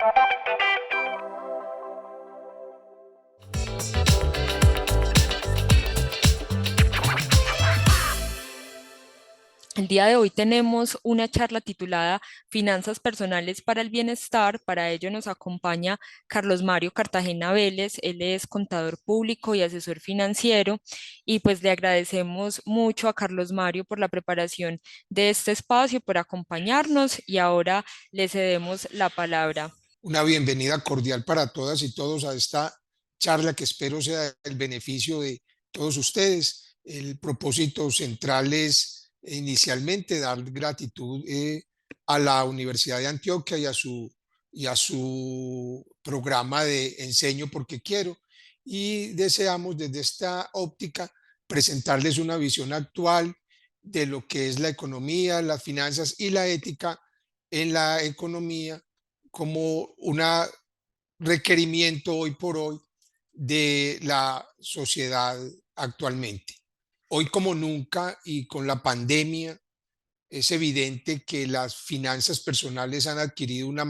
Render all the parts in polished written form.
El día de hoy tenemos una charla titulada Finanzas personales para el bienestar. Para ello nos acompaña Carlos Mario Cartagena Vélez. Él es contador público y asesor financiero. Y pues le agradecemos mucho a Carlos Mario por la preparación de este espacio, por acompañarnos y ahora le cedemos la palabra. Una bienvenida cordial para todas y todos a esta charla que espero sea el beneficio de todos ustedes. El propósito central es inicialmente dar gratitud a la Universidad de Antioquia y a su programa de Enseño porque quiero, y deseamos desde esta óptica presentarles una visión actual de lo que es la economía, las finanzas y la ética en la economía como un requerimiento hoy por hoy de la sociedad actualmente. Hoy como nunca y con la pandemia es evidente que las finanzas personales han adquirido una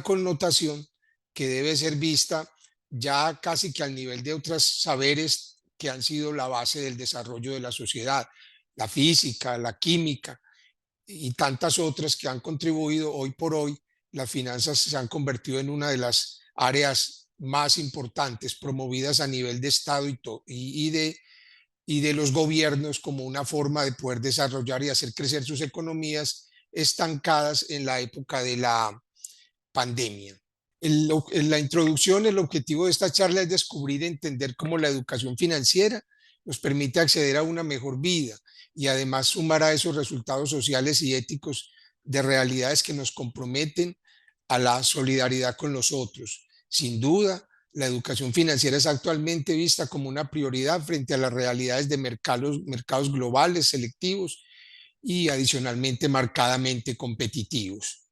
connotación que debe ser vista ya casi que al nivel de otros saberes que han sido la base del desarrollo de la sociedad, la física, la química, y tantas otras que han contribuido. Hoy por hoy las finanzas se han convertido en una de las áreas más importantes promovidas a nivel de Estado y de los gobiernos como una forma de poder desarrollar y hacer crecer sus economías estancadas en la época de la pandemia. En la introducción, el objetivo de esta charla es descubrir y entender cómo la educación financiera nos permite acceder a una mejor vida y además sumar a esos resultados sociales y éticos de realidades que nos comprometen a la solidaridad con los otros. Sin duda, la educación financiera es actualmente vista como una prioridad frente a las realidades de mercados globales, selectivos y adicionalmente marcadamente competitivos.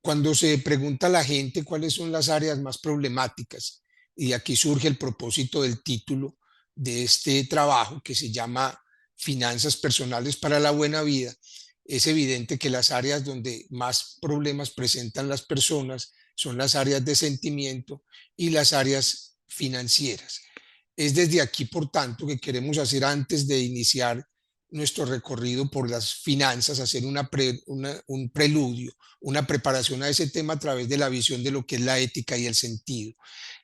Cuando se pregunta a la gente cuáles son las áreas más problemáticas, y de aquí surge el propósito del título de este trabajo que se llama Finanzas personales para la buena vida, es evidente que las áreas donde más problemas presentan las personas son las áreas de sentimiento y las áreas financieras. Es desde aquí, por tanto, que queremos hacer, antes de iniciar nuestro recorrido por las finanzas, hacer un preludio, una preparación a ese tema a través de la visión de lo que es la ética y el sentido.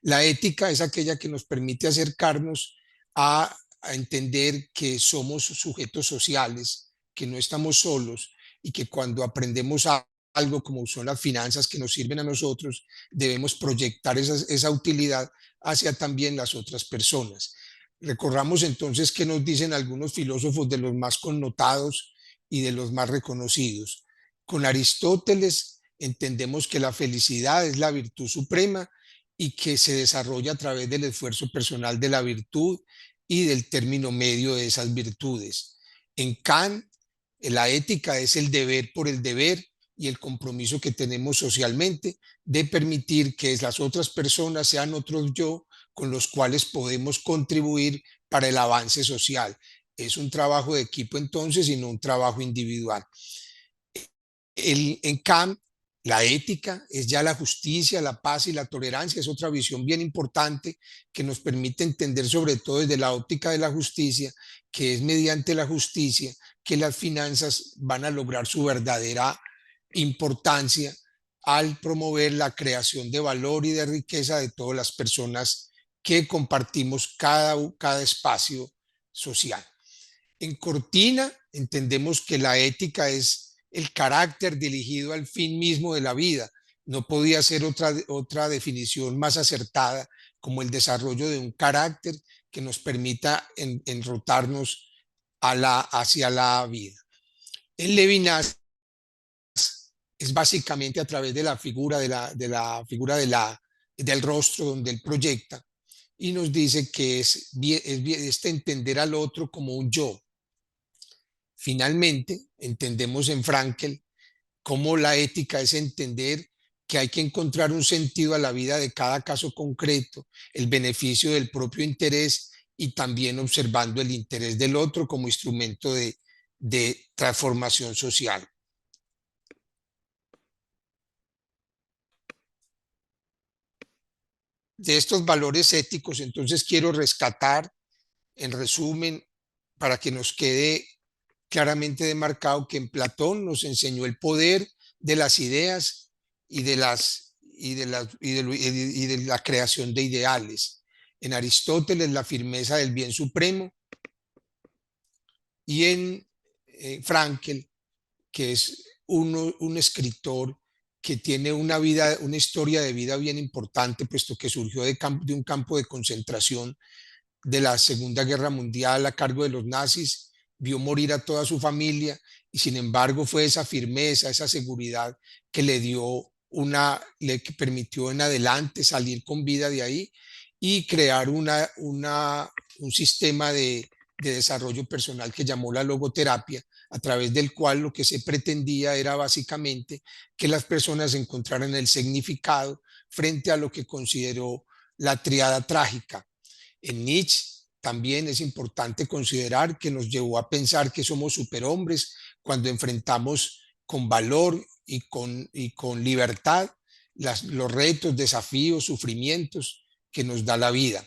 La ética es aquella que nos permite acercarnos a entender que somos sujetos sociales, que no estamos solos y que cuando aprendemos algo como son las finanzas que nos sirven a nosotros, debemos proyectar esa utilidad hacia también las otras personas. Recorramos entonces qué nos dicen algunos filósofos de los más connotados y de los más reconocidos. Con Aristóteles entendemos que la felicidad es la virtud suprema y que se desarrolla a través del esfuerzo personal de la virtud y del término medio de esas virtudes. En Kant, la ética es el deber por el deber y el compromiso que tenemos socialmente de permitir que las otras personas sean otros yo con los cuales podemos contribuir para el avance social. Es un trabajo de equipo entonces y no un trabajo individual. En Kant, la ética es ya la justicia, la paz y la tolerancia. Es otra visión bien importante que nos permite entender, sobre todo desde la óptica de la justicia, que es mediante la justicia que las finanzas van a lograr su verdadera importancia al promover la creación de valor y de riqueza de todas las personas que compartimos cada espacio social. En Cortina entendemos que la ética es el carácter dirigido al fin mismo de la vida. No podía ser otra definición más acertada como el desarrollo de un carácter que nos permita enrutarnos hacia la vida. En Levinas es básicamente a través de la figura, del rostro donde él proyecta y nos dice que es entender al otro como un yo. Finalmente, entendemos en Frankel cómo la ética es entender que hay que encontrar un sentido a la vida de cada caso concreto, el beneficio del propio interés y también observando el interés del otro como instrumento de transformación social. de estos valores éticos, entonces quiero rescatar, en resumen, para que nos quede claramente demarcado, que en Platón nos enseñó el poder de las ideas y de la creación de ideales. En Aristóteles, la firmeza del bien supremo, y en Frankel, que es un escritor que tiene una vida, una historia de vida bien importante, puesto que surgió de un campo de concentración de la Segunda Guerra Mundial a cargo de los nazis, vio morir a toda su familia y sin embargo fue esa firmeza, esa seguridad que le permitió en adelante salir con vida de ahí y crear un sistema de desarrollo personal que llamó la logoterapia, a través del cual lo que se pretendía era básicamente que las personas encontraran el significado frente a lo que consideró la triada trágica. En Nietzsche también es importante considerar que nos llevó a pensar que somos superhombres cuando enfrentamos con valor y con libertad los retos, desafíos, sufrimientos que nos da la vida.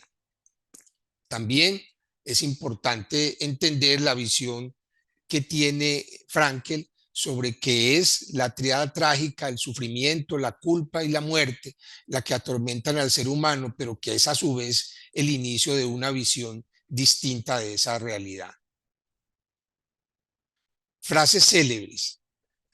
También es importante entender la visión que tiene Frankel sobre qué es la triada trágica, el sufrimiento, la culpa y la muerte, la que atormentan al ser humano, pero que es a su vez el inicio de una visión distinta de esa realidad. Frases célebres.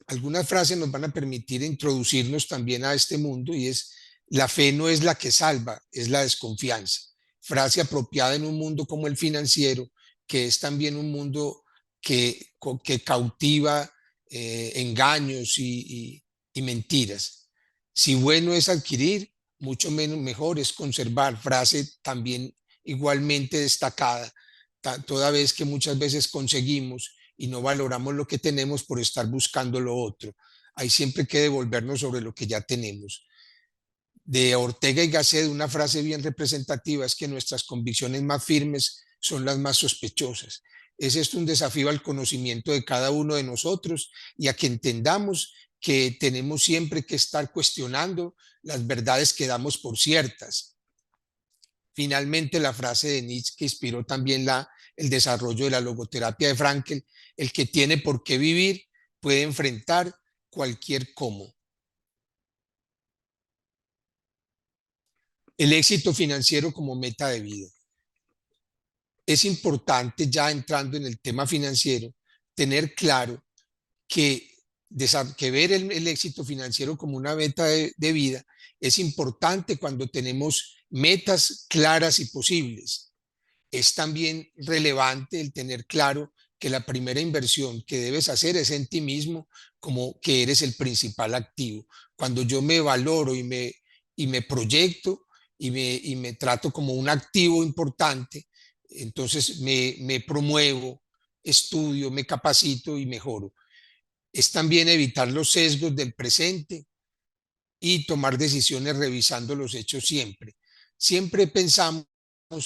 Algunas frases nos van a permitir introducirnos también a este mundo, y es: la fe no es la que salva, es la desconfianza. Frase apropiada en un mundo como el financiero, que es también un mundo que cautiva engaños y mentiras. Si bueno es adquirir, mucho menos mejor es conservar. Frase también igualmente destacada, toda vez que muchas veces conseguimos y no valoramos lo que tenemos por estar buscando lo otro. Hay siempre que devolvernos sobre lo que ya tenemos. De Ortega y Gasset, una frase bien representativa es que nuestras convicciones más firmes son las más sospechosas. Es esto un desafío al conocimiento de cada uno de nosotros y a que entendamos que tenemos siempre que estar cuestionando las verdades que damos por ciertas. Finalmente, la frase de Nietzsche que inspiró también el desarrollo de la logoterapia de Frankel: el que tiene por qué vivir puede enfrentar cualquier cómo. El éxito financiero como meta de vida. Es importante, ya entrando en el tema financiero, tener claro que, que ver el éxito financiero como una meta de vida es importante cuando tenemos metas claras y posibles. Es también relevante el tener claro que la primera inversión que debes hacer es en ti mismo, como que eres el principal activo. Cuando yo me valoro y me proyecto y me trato como un activo importante, entonces me promuevo, estudio, me capacito y mejoro. Es también evitar los sesgos del presente y tomar decisiones revisando los hechos siempre. Siempre pensamos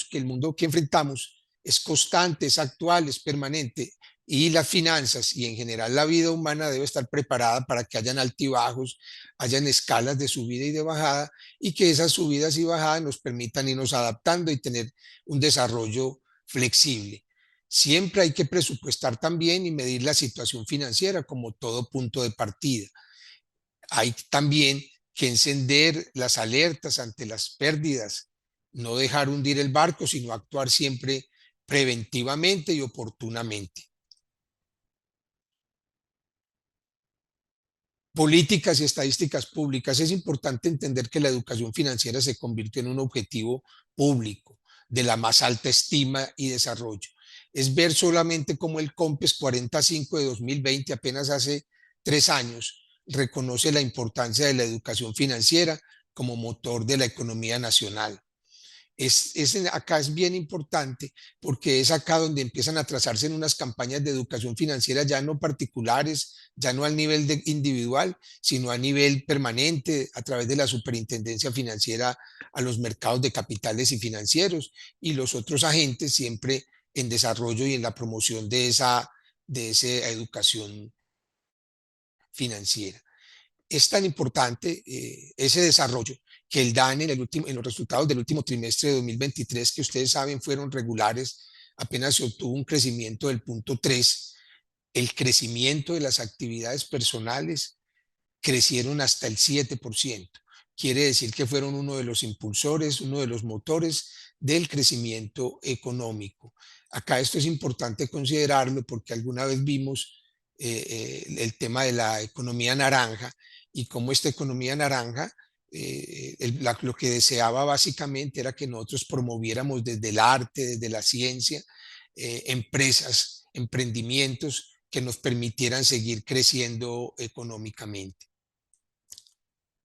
que el mundo que enfrentamos es constante, es actual, es permanente, y las finanzas y en general la vida humana debe estar preparada para que hayan altibajos, hayan escalas de subida y de bajada, y que esas subidas y bajadas nos permitan irnos adaptando y tener un desarrollo flexible. Siempre hay que presupuestar también y medir la situación financiera como todo punto de partida. Hay también que encender las alertas ante las pérdidas, no dejar hundir el barco, sino actuar siempre preventivamente y oportunamente. Políticas y estadísticas públicas. Es importante entender que la educación financiera se convirtió en un objetivo público de la más alta estima y desarrollo. Es ver solamente cómo el COMPES 45 de 2020, apenas hace 3 años, reconoce la importancia de la educación financiera como motor de la economía nacional. Acá es bien importante porque es acá donde empiezan a trazarse en unas campañas de educación financiera ya no particulares, ya no al nivel individual, sino a nivel permanente a través de la superintendencia financiera a los mercados de capitales y financieros y los otros agentes siempre en desarrollo y en la promoción de esa educación financiera. es tan importante ese desarrollo que el DANE en los resultados del último trimestre de 2023, que ustedes saben fueron regulares, apenas se obtuvo un crecimiento del 0,3. El crecimiento de las actividades personales crecieron hasta el 7%. Quiere decir que fueron uno de los impulsores, uno de los motores del crecimiento económico. Acá esto es importante considerarlo porque alguna vez vimos el tema de la economía naranja y cómo esta economía naranja lo que deseaba básicamente era que nosotros promoviéramos desde el arte, desde la ciencia, empresas, emprendimientos que nos permitieran seguir creciendo económicamente.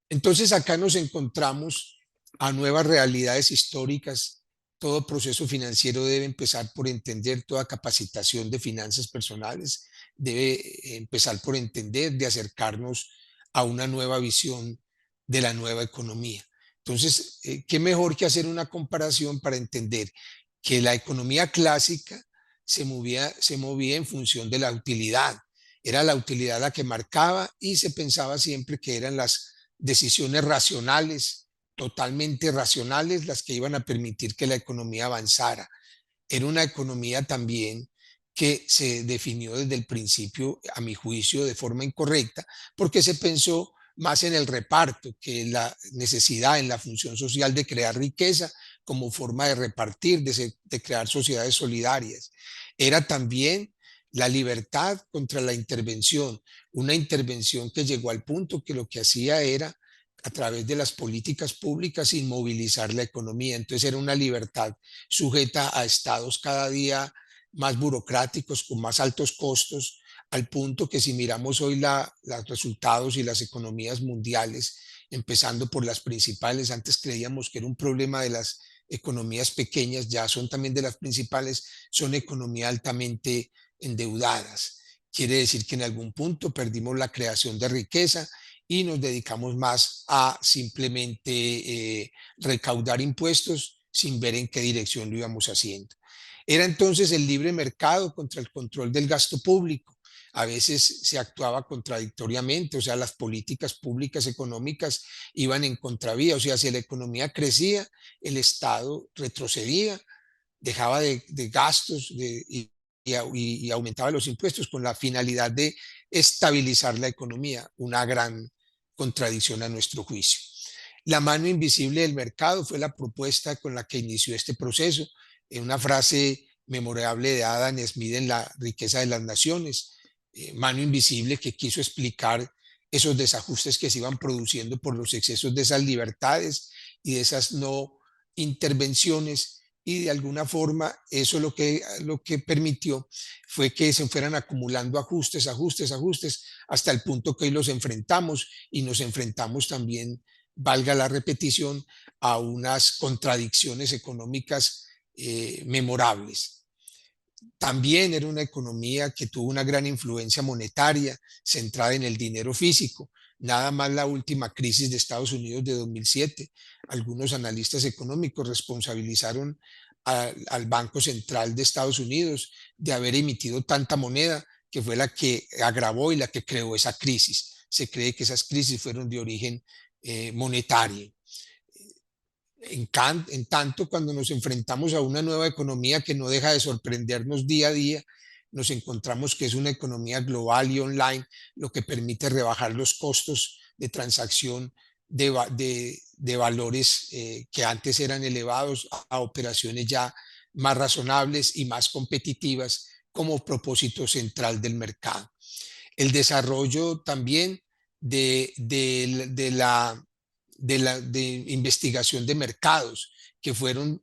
Entonces acá nos encontramos a nuevas realidades históricas. Todo proceso financiero debe empezar por entender, toda capacitación de finanzas personales debe empezar por entender, de acercarnos a una nueva visión de la nueva economía. Entonces, ¿qué mejor que hacer una comparación para entender que la economía clásica se movía en función de la utilidad? Era la utilidad la que marcaba y se pensaba siempre que eran las decisiones racionales, totalmente racionales, las que iban a permitir que la economía avanzara. Era una economía también que se definió desde el principio, a mi juicio, de forma incorrecta, porque se pensó más en el reparto que en la necesidad, en la función social de crear riqueza como forma de repartir, de crear sociedades solidarias. Era también la libertad contra la intervención, una intervención que llegó al punto que lo que hacía era, a través de las políticas públicas, inmovilizar la economía. Entonces era una libertad sujeta a estados cada día más burocráticos, con más altos costos, al punto que si miramos hoy los resultados y las economías mundiales, empezando por las principales, antes creíamos que era un problema de las economías pequeñas, ya son también de las principales, son economías altamente endeudadas. Quiere decir que en algún punto perdimos la creación de riqueza y nos dedicamos más a simplemente recaudar impuestos sin ver en qué dirección lo íbamos haciendo. Era entonces el libre mercado contra el control del gasto público. A veces se actuaba contradictoriamente, o sea, las políticas públicas económicas iban en contravía, o sea, si la economía crecía, el Estado retrocedía, dejaba de gastos y aumentaba los impuestos con la finalidad de estabilizar la economía, una gran contradicción a nuestro juicio. La mano invisible del mercado fue la propuesta con la que inició este proceso, en una frase memorable de Adam Smith en La riqueza de las naciones, mano invisible que quiso explicar esos desajustes que se iban produciendo por los excesos de esas libertades y de esas no intervenciones, y de alguna forma eso lo que permitió fue que se fueran acumulando ajustes, ajustes, ajustes, hasta el punto que hoy los enfrentamos y nos enfrentamos también, valga la repetición, a unas contradicciones económicas memorables. También era una economía que tuvo una gran influencia monetaria centrada en el dinero físico. Nada más la última crisis de Estados Unidos de 2007. Algunos analistas económicos responsabilizaron al Banco Central de Estados Unidos de haber emitido tanta moneda, que fue la que agravó y la que creó esa crisis. Se cree que esas crisis fueron de origen monetario. En tanto, cuando nos enfrentamos a una nueva economía que no deja de sorprendernos día a día, nos encontramos que es una economía global y online, lo que permite rebajar los costos de transacción de valores que antes eran elevados a operaciones ya más razonables y más competitivas como propósito central del mercado. El desarrollo también de la de investigación de mercados, que fueron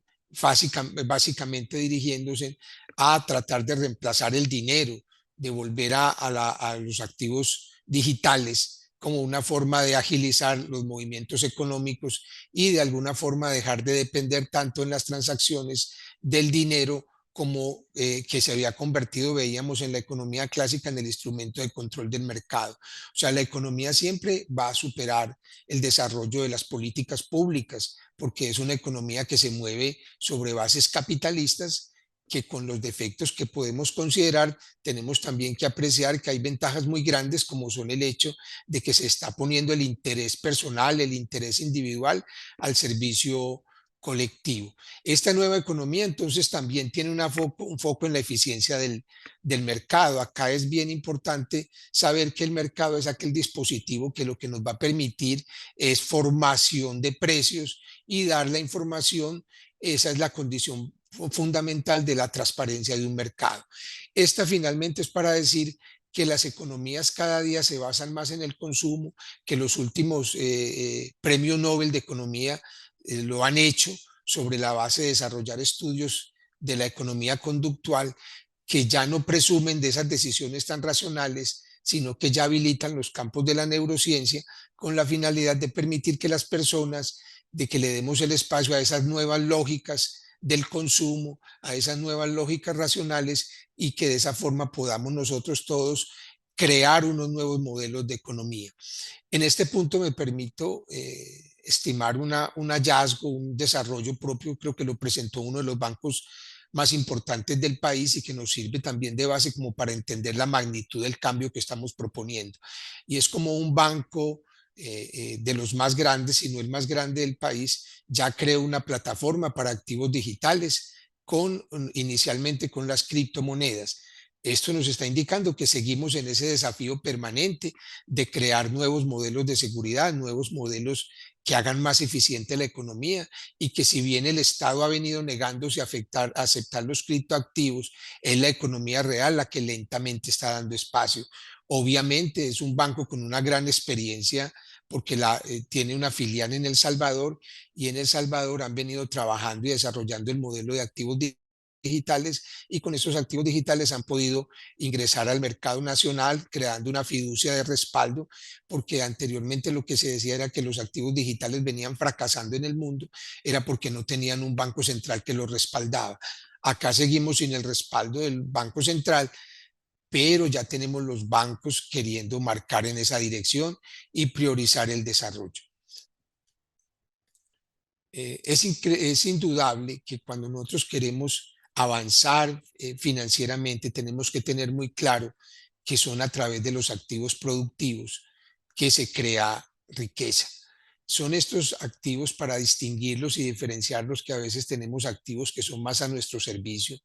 básicamente dirigiéndose a tratar de reemplazar el dinero, de volver a los activos digitales como una forma de agilizar los movimientos económicos y de alguna forma dejar de depender tanto en las transacciones del dinero como que se había convertido, veíamos en la economía clásica, en el instrumento de control del mercado. O sea, la economía siempre va a superar el desarrollo de las políticas públicas, porque es una economía que se mueve sobre bases capitalistas que con los defectos que podemos considerar, tenemos también que apreciar que hay ventajas muy grandes como son el hecho de que se está poniendo el interés personal, el interés individual al servicio colectivo. Esta nueva economía entonces también tiene un foco en la eficiencia del mercado. Acá es bien importante saber que el mercado es aquel dispositivo que lo que nos va a permitir es formación de precios y dar la información. Esa es la condición fundamental de la transparencia de un mercado. Esta finalmente es para decir que las economías cada día se basan más en el consumo, que los últimos premios Nobel de Economía lo han hecho sobre la base de desarrollar estudios de la economía conductual que ya no presumen de esas decisiones tan racionales, sino que ya habilitan los campos de la neurociencia con la finalidad de permitir que las personas, de que le demos el espacio a esas nuevas lógicas del consumo, a esas nuevas lógicas racionales y que de esa forma podamos nosotros todos crear unos nuevos modelos de economía. En este punto me permito estimar un hallazgo, un desarrollo propio, creo que lo presentó uno de los bancos más importantes del país y que nos sirve también de base como para entender la magnitud del cambio que estamos proponiendo. Y es como un banco de los más grandes, si no el más grande del país, ya creó una plataforma para activos digitales inicialmente con las criptomonedas. Esto nos está indicando que seguimos en ese desafío permanente de crear nuevos modelos de seguridad, nuevos modelos que hagan más eficiente la economía y que si bien el Estado ha venido negándose a aceptar los criptoactivos, es la economía real la que lentamente está dando espacio. Obviamente es un banco con una gran experiencia porque tiene una filial en El Salvador y en El Salvador han venido trabajando y desarrollando el modelo de activos digitales y con esos activos digitales han podido ingresar al mercado nacional creando una fiducia de respaldo, porque anteriormente lo que se decía era que los activos digitales venían fracasando en el mundo, era porque no tenían un banco central que los respaldaba. Acá seguimos sin el respaldo del Banco Central, pero ya tenemos los bancos queriendo marcar en esa dirección y priorizar el desarrollo. Es indudable que cuando nosotros queremos avanzar financieramente, tenemos que tener muy claro que son a través de los activos productivos que se crea riqueza. Son estos activos para distinguirlos y diferenciarlos que a veces tenemos activos que son más a nuestro servicio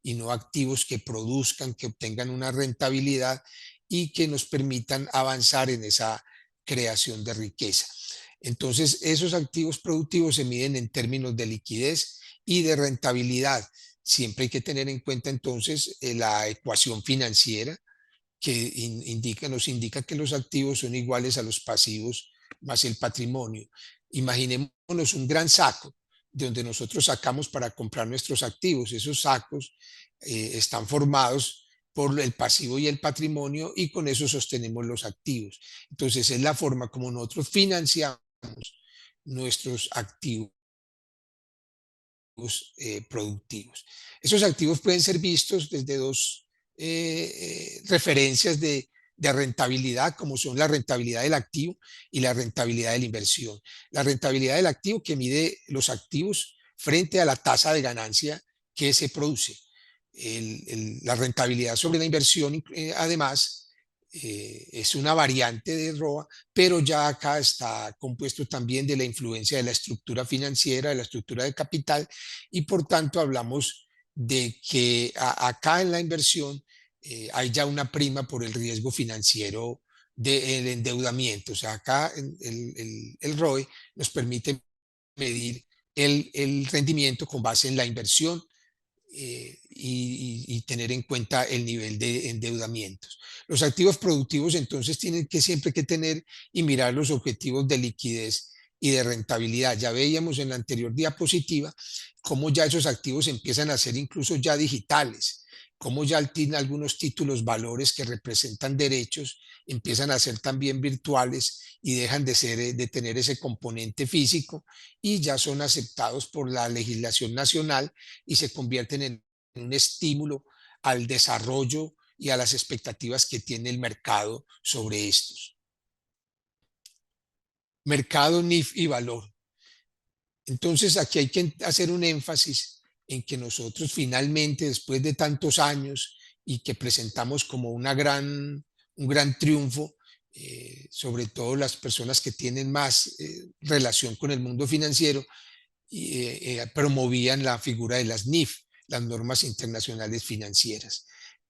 y no activos que produzcan, que obtengan una rentabilidad y que nos permitan avanzar en esa creación de riqueza. Entonces, esos activos productivos se miden en términos de liquidez y de rentabilidad. Siempre hay que tener en cuenta entonces la ecuación financiera que nos indica que los activos son iguales a los pasivos más el patrimonio. Imaginémonos un gran saco de donde nosotros sacamos para comprar nuestros activos. Esos sacos están formados por el pasivo y el patrimonio y con eso sostenemos los activos. Entonces es la forma como nosotros financiamos nuestros activos productivos. Esos activos pueden ser vistos desde dos referencias de rentabilidad, como son la rentabilidad del activo y la rentabilidad de la inversión. La rentabilidad del activo que mide los activos frente a la tasa de ganancia que se produce. La rentabilidad sobre la inversión, además, es una variante de ROA, pero ya acá está compuesto también de la influencia de la estructura financiera, de la estructura de capital, y por tanto hablamos de que acá en la inversión hay ya una prima por el riesgo financiero del endeudamiento. O sea, acá el ROE nos permite medir el rendimiento con base en la inversión y tener en cuenta el nivel de endeudamientos. Los activos productivos entonces tienen que siempre que tener y mirar los objetivos de liquidez y de rentabilidad. Ya veíamos en la anterior diapositiva cómo ya esos activos empiezan a ser incluso ya digitales, cómo ya tienen algunos títulos valores que representan derechos, empiezan a ser también virtuales y dejan de ser de tener ese componente físico y ya son aceptados por la legislación nacional y se convierten en un estímulo al desarrollo y a las expectativas que tiene el mercado sobre estos. Mercado, NIF y valor. Entonces aquí hay que hacer un énfasis en que nosotros finalmente, después de tantos años y que presentamos como un gran triunfo, sobre todo las personas que tienen más relación con el mundo financiero, promovían la figura de las NIF, las normas internacionales financieras.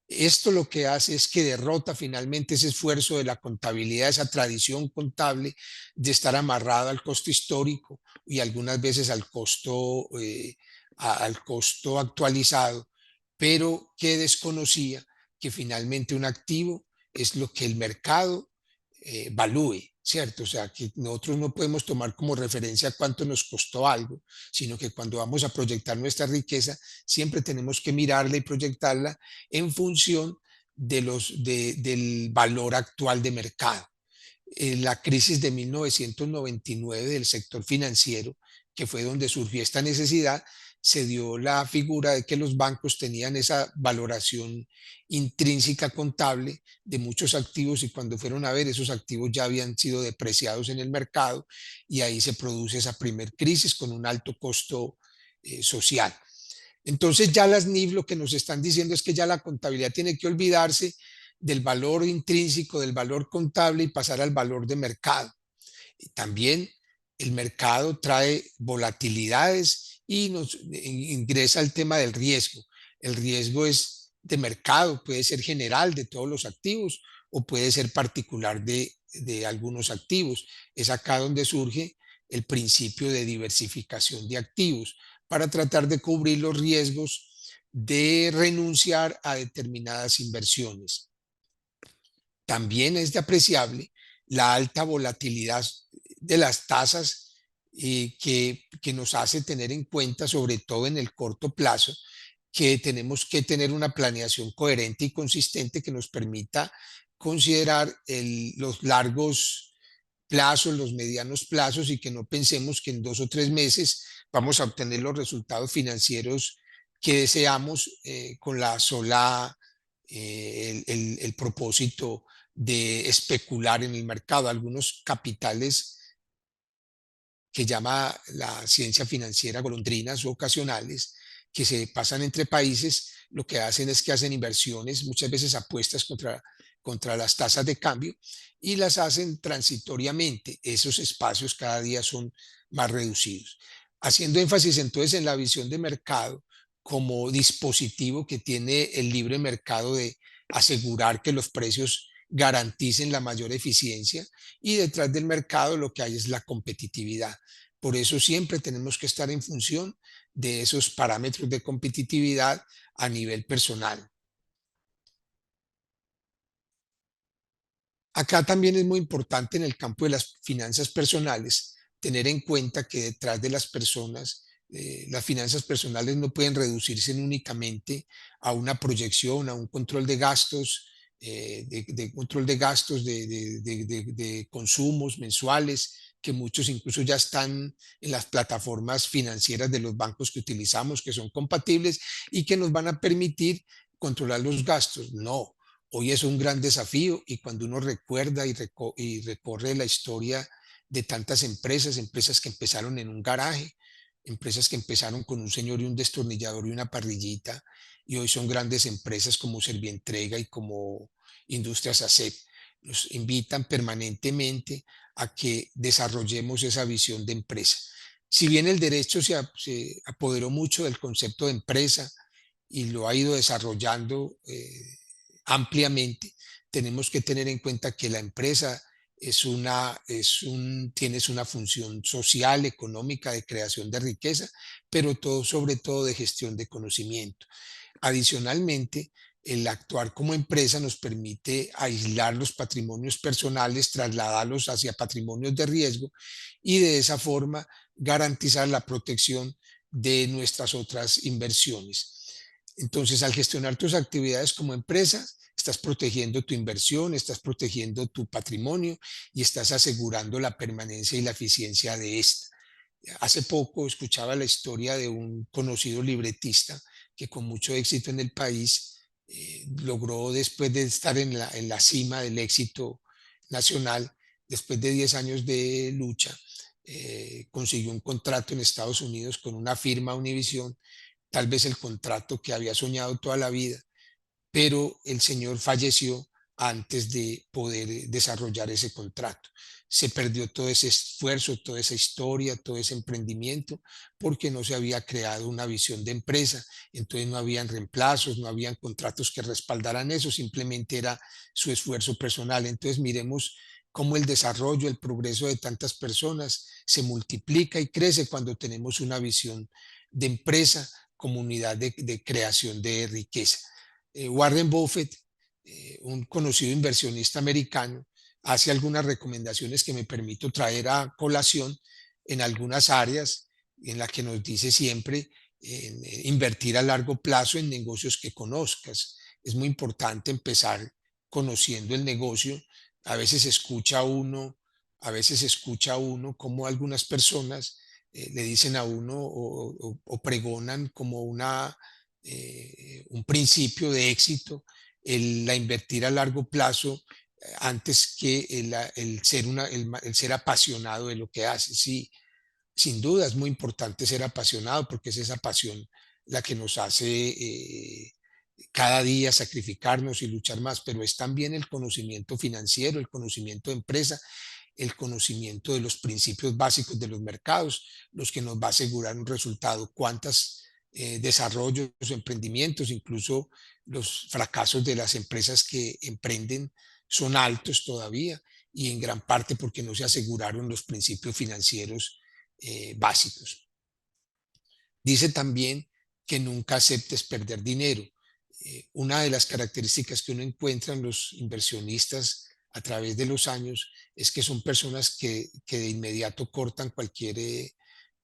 Esto lo que hace es que derrota finalmente ese esfuerzo de la contabilidad, esa tradición contable de estar amarrada al costo histórico y algunas veces al costo actualizado, pero que desconocía que finalmente un activo es lo que el mercado valúe, ¿cierto? O sea, que nosotros no podemos tomar como referencia cuánto nos costó algo, sino que cuando vamos a proyectar nuestra riqueza, siempre tenemos que mirarla y proyectarla en función del valor actual de mercado. La crisis de 1999 del sector financiero, que fue donde surgió esta necesidad, se dio la figura de que los bancos tenían esa valoración intrínseca contable de muchos activos y cuando fueron a ver esos activos ya habían sido depreciados en el mercado y ahí se produce esa primer crisis con un alto costo social. Entonces ya las NIF lo que nos están diciendo es que ya la contabilidad tiene que olvidarse del valor intrínseco, del valor contable y pasar al valor de mercado. Y también el mercado trae volatilidades y nos ingresa el tema del riesgo. El riesgo es de mercado, puede ser general de todos los activos o puede ser particular de algunos activos. Es acá donde surge el principio de diversificación de activos para tratar de cubrir los riesgos de renunciar a determinadas inversiones. También es de apreciable la alta volatilidad de las tasas que nos hace tener en cuenta, sobre todo en el corto plazo, que tenemos que tener una planeación coherente y consistente que nos permita considerar los largos plazos, los medianos plazos y que no pensemos que en 2 o 3 meses vamos a obtener los resultados financieros que deseamos con la sola, el propósito de especular en el mercado. Algunos capitales que llama la ciencia financiera golondrinas o ocasionales, que se pasan entre países, lo que hacen es que hacen inversiones, muchas veces apuestas contra las tasas de cambio y las hacen transitoriamente. Esos espacios cada día son más reducidos. Haciendo énfasis entonces en la visión de mercado como dispositivo que tiene el libre mercado de asegurar que los precios garanticen la mayor eficiencia y detrás del mercado lo que hay es la competitividad. Por eso siempre tenemos que estar en función de esos parámetros de competitividad a nivel personal. Acá también es muy importante en el campo de las finanzas personales tener en cuenta que detrás de las personas, las finanzas personales no pueden reducirse únicamente a una proyección, a un control de gastos, de control de gastos, de consumos mensuales, que muchos incluso ya están en las plataformas financieras de los bancos que utilizamos, que son compatibles y que nos van a permitir controlar los gastos. No, hoy es un gran desafío y cuando uno recuerda y recorre la historia de tantas empresas, empresas que empezaron en un garaje, empresas que empezaron con un señor y un destornillador y una parrillita y hoy son grandes empresas como Servientrega y como Industrias ASEP. Nos invitan permanentemente a que desarrollemos esa visión de empresa. Si bien el derecho se apoderó mucho del concepto de empresa y lo ha ido desarrollando ampliamente, tenemos que tener en cuenta que la empresa tienes una función social, económica, de creación de riqueza, pero todo, sobre todo de gestión de conocimiento. Adicionalmente, el actuar como empresa nos permite aislar los patrimonios personales, trasladarlos hacia patrimonios de riesgo y de esa forma garantizar la protección de nuestras otras inversiones. Entonces, al gestionar tus actividades como empresa, estás protegiendo tu inversión, estás protegiendo tu patrimonio y estás asegurando la permanencia y la eficiencia de esta. Hace poco escuchaba la historia de un conocido libretista que con mucho éxito en el país logró, después de estar en la cima del éxito nacional, después de 10 años de lucha, consiguió un contrato en Estados Unidos con una firma Univision tal vez el contrato que había soñado toda la vida, pero el señor falleció antes de poder desarrollar ese contrato. Se perdió todo ese esfuerzo, toda esa historia, todo ese emprendimiento, porque no se había creado una visión de empresa, entonces no habían reemplazos, no habían contratos que respaldaran eso, simplemente era su esfuerzo personal. Entonces miremos cómo el desarrollo, el progreso de tantas personas se multiplica y crece cuando tenemos una visión de empresa como unidad de creación de riqueza. Warren Buffett, un conocido inversionista americano, hace algunas recomendaciones que me permito traer a colación en algunas áreas en las que nos dice siempre invertir a largo plazo en negocios que conozcas. Es muy importante empezar conociendo el negocio. A veces escucha uno, a veces escucha uno como algunas personas le dicen a uno o pregonan como un principio de éxito la invertir a largo plazo antes que el ser apasionado de lo que hace. Sí, sin duda es muy importante ser apasionado porque es esa pasión la que nos hace cada día sacrificarnos y luchar más, pero es también el conocimiento financiero, el conocimiento de empresa, el conocimiento de los principios básicos de los mercados, los que nos va a asegurar un resultado. Cuántos desarrollos, emprendimientos, incluso los fracasos de las empresas que emprenden son altos todavía y en gran parte porque no se aseguraron los principios financieros básicos. Dice también que nunca aceptes perder dinero. Una de las características que uno encuentra en los inversionistas a través de los años es que son personas que de inmediato cortan cualquier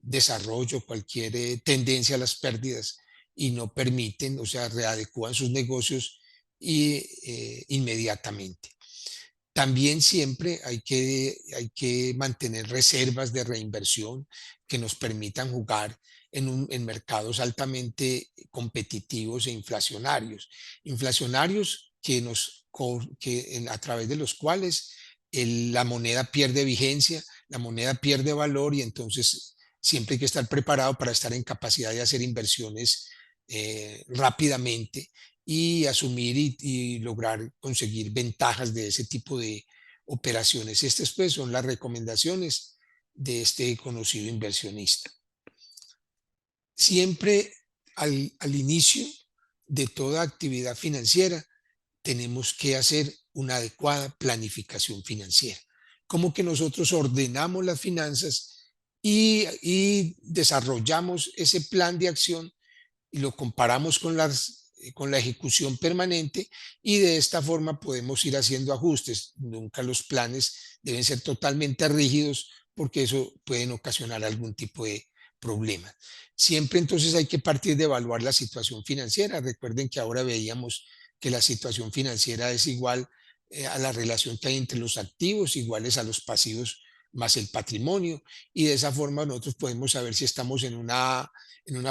desarrollo, cualquier tendencia a las pérdidas y no permiten, o sea, readecúan sus negocios inmediatamente. También siempre hay que mantener reservas de reinversión que nos permitan jugar en mercados altamente competitivos e inflacionarios. Inflacionarios a través de los cuales la moneda pierde vigencia, la moneda pierde valor y entonces siempre hay que estar preparado para estar en capacidad de hacer inversiones rápidamente y asumir y lograr conseguir ventajas de ese tipo de operaciones. Estas pues son las recomendaciones de este conocido inversionista. Siempre al inicio de toda actividad financiera tenemos que hacer una adecuada planificación financiera. Como que nosotros ordenamos las finanzas y desarrollamos ese plan de acción y lo comparamos con la ejecución permanente y de esta forma podemos ir haciendo ajustes. Nunca los planes deben ser totalmente rígidos porque eso pueden ocasionar algún tipo de problema. Siempre entonces hay que partir de evaluar la situación financiera. Recuerden que ahora veíamos que la situación financiera es igual a la relación que hay entre los activos, iguales a los pasivos más el patrimonio, y de esa forma nosotros podemos saber si estamos en una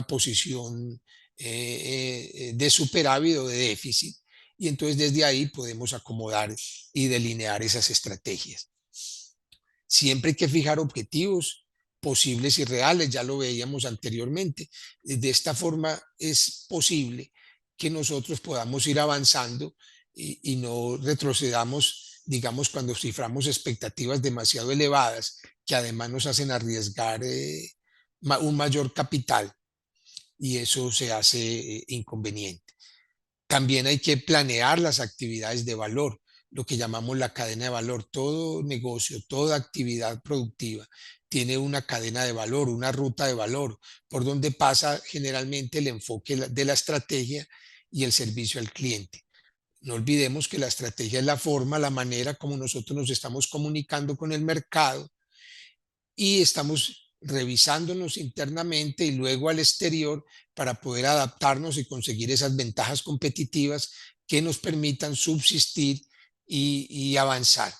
posición de superávit o de déficit. Y entonces desde ahí podemos acomodar y delinear esas estrategias. Siempre hay que fijar objetivos posibles y reales, ya lo veíamos anteriormente. De esta forma es posible que nosotros podamos ir avanzando y no retrocedamos, digamos, cuando ciframos expectativas demasiado elevadas, que además nos hacen arriesgar un mayor capital y eso se hace inconveniente. También hay que planear las actividades de valor, lo que llamamos la cadena de valor. Todo negocio, toda actividad productiva tiene una cadena de valor, una ruta de valor, por donde pasa generalmente el enfoque de la estrategia y el servicio al cliente. No olvidemos que la estrategia es la forma, la manera como nosotros nos estamos comunicando con el mercado y estamos revisándonos internamente y luego al exterior para poder adaptarnos y conseguir esas ventajas competitivas que nos permitan subsistir y avanzar.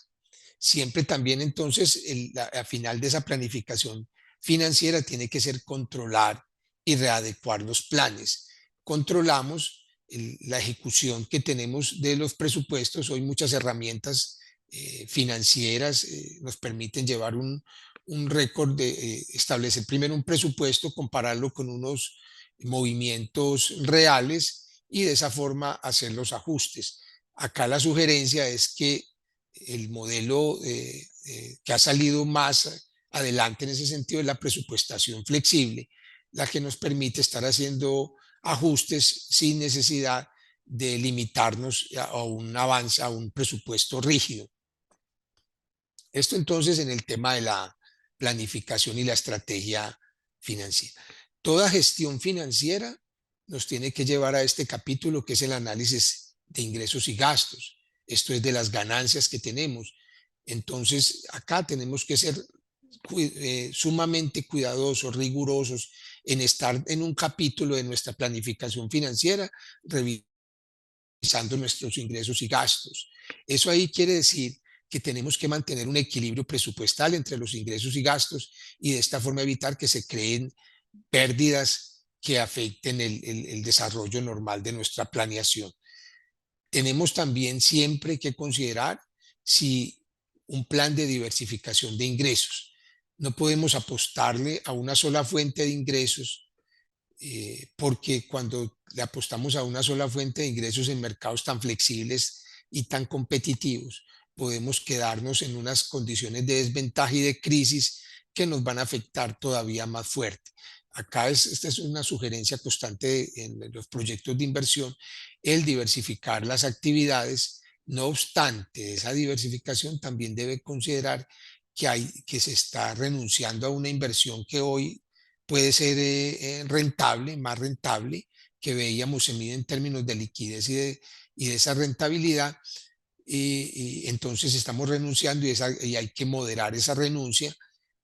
Siempre también entonces al final de esa planificación financiera tiene que ser controlar y readecuar los planes. Controlamos la ejecución que tenemos de los presupuestos. Hoy muchas herramientas financieras nos permiten llevar un récord de establecer primero un presupuesto, compararlo con unos movimientos reales y de esa forma hacer los ajustes. Acá la sugerencia es que el modelo que ha salido más adelante en ese sentido es la presupuestación flexible, la que nos permite estar haciendo ajustes sin necesidad de limitarnos a un avance, a un presupuesto rígido. Esto entonces en el tema de la planificación y la estrategia financiera. Toda gestión financiera nos tiene que llevar a este capítulo que es el análisis de ingresos y gastos. Esto es de las ganancias que tenemos. Entonces acá tenemos que ser sumamente cuidadosos, rigurosos en estar en un capítulo de nuestra planificación financiera, revisando nuestros ingresos y gastos. Eso ahí quiere decir que tenemos que mantener un equilibrio presupuestal entre los ingresos y gastos y de esta forma evitar que se creen pérdidas que afecten el desarrollo normal de nuestra planeación. Tenemos también siempre que considerar si un plan de diversificación de ingresos. No podemos apostarle a una sola fuente de ingresos porque cuando le apostamos a una sola fuente de ingresos en mercados tan flexibles y tan competitivos, podemos quedarnos en unas condiciones de desventaja y de crisis que nos van a afectar todavía más fuerte. Acá esta es una sugerencia constante en los proyectos de inversión, el diversificar las actividades. No obstante, esa diversificación también debe considerar que se está renunciando a una inversión que hoy puede ser rentable, más rentable, que veíamos se mide en términos de liquidez y de esa rentabilidad, y entonces estamos renunciando y hay que moderar esa renuncia,